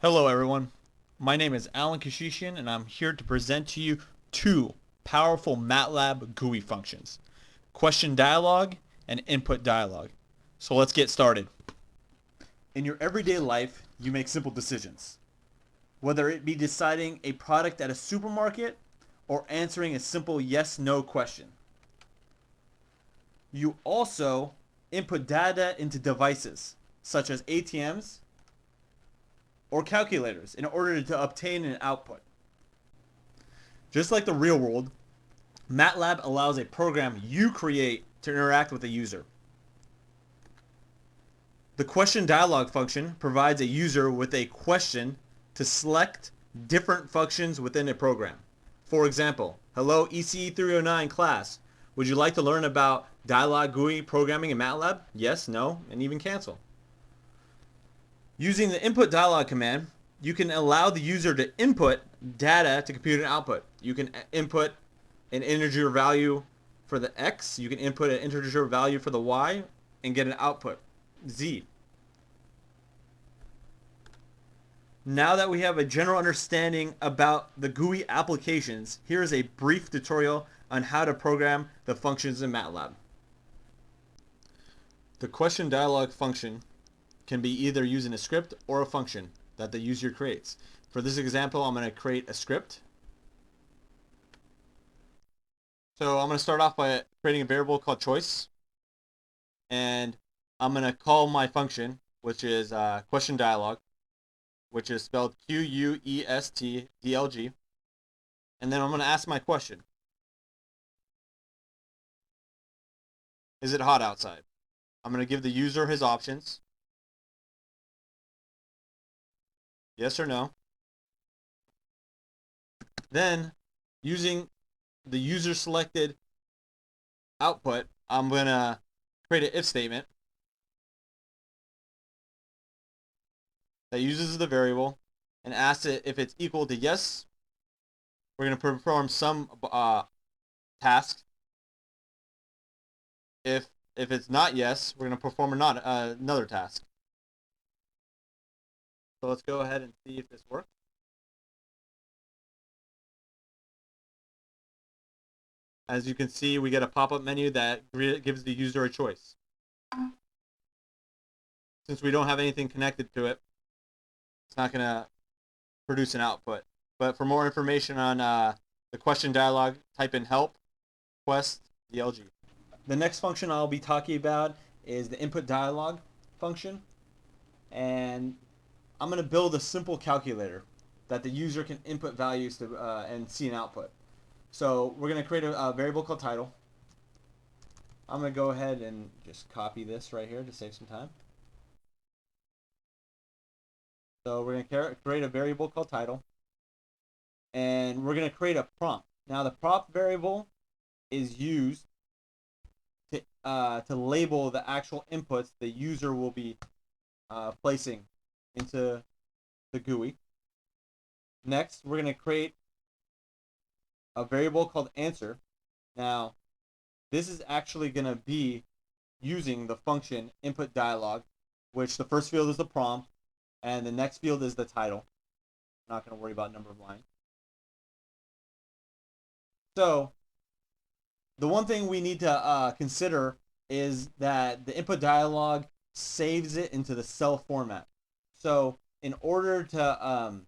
Hello everyone, my name is Alan Kashishian and I'm here to present to you two powerful MATLAB GUI functions, question dialog and input dialog. So let's get started. In your everyday life, you make simple decisions, whether it be deciding a product at a supermarket or answering a simple yes/no question. You also input data into devices such as ATMs or calculators in order to obtain an output. Just like the real world, MATLAB allows a program you create to interact with a user. The question dialog function provides a user with a question to select different functions within a program. For example, hello ECE 309 class. Would you like to learn about dialog GUI programming in MATLAB? Yes, no, and even cancel. Using the input dialog command, you can allow the user to input data to compute an output. You can input an integer value for the x, you can input an integer value for the y, and get an output, z. Now that we have a general understanding about the GUI applications, here is a brief tutorial on how to program the functions in MATLAB. The question dialog function can be either using a script or a function that the user creates. For this example, I'm going to create a script. So I'm going to start off by creating a variable called choice. And I'm going to call my function, which is question dialog, which is spelled QUESTDLG. And then I'm going to ask my question. Is it hot outside? I'm going to give the user his options. Yes or no. Then, using the user selected output, I'm going to create an if statement that uses the variable and asks it if it's equal to yes. We're going to perform some task. If it's not yes, we're going to perform another task. So let's go ahead and see if this works. As you can see, we get a pop-up menu that gives the user a choice. Since we don't have anything connected to it, it's not going to produce an output. But for more information on the question dialog, type in help, quest, DLG. The next function I'll be talking about is the input dialog function. And I'm going to build a simple calculator that the user can input values to and see an output. So we're going to create a variable called title. I'm going to go ahead and just copy this right here to save some time. So we're going to create a variable called title. And we're going to create a prompt. Now the prompt variable is used to label the actual inputs the user will be placing into the GUI. Next, we're going to create a variable called answer. Now, this is actually going to be using the function input dialog, which the first field is the prompt, and the next field is the title. I'm not going to worry about number of lines. So, the one thing we need to consider is that the input dialog saves it into the cell format. So, in order to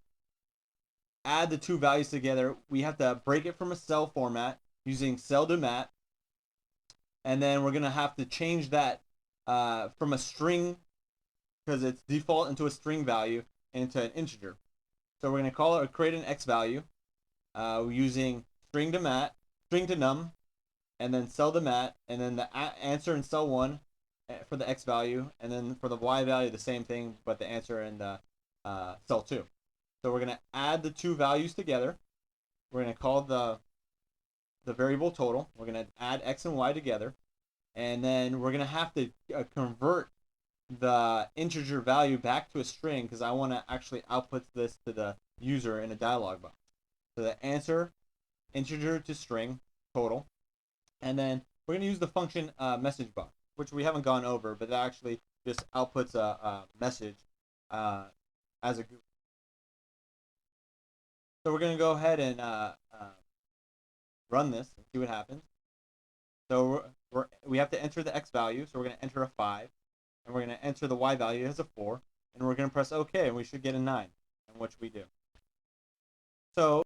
add the two values together, we have to break it from a cell format using cell.mat, and then we're going to have to change that from a string, because it's default, into a string value, into an integer. So we're going to create an x value using string to num, and then cell.mat, and then the answer in cell 1 for the x value, and then for the y value the same thing, but the answer in the cell 2. So we're going to add the two values together. We're going to call the variable total. We're going to add x and y together. And then we're going to have to convert the integer value back to a string, because I want to actually output this to the user in a dialog box. So the answer, integer to string, total. And then we're going to use the function message box, which we haven't gone over, but that actually just outputs a message as a GUI. So we're going to go ahead and run this and see what happens. So we have to enter the x value, so we're going to enter a 5, and we're going to enter the y value as a 4, and we're going to press OK, and we should get a 9, and which we do. So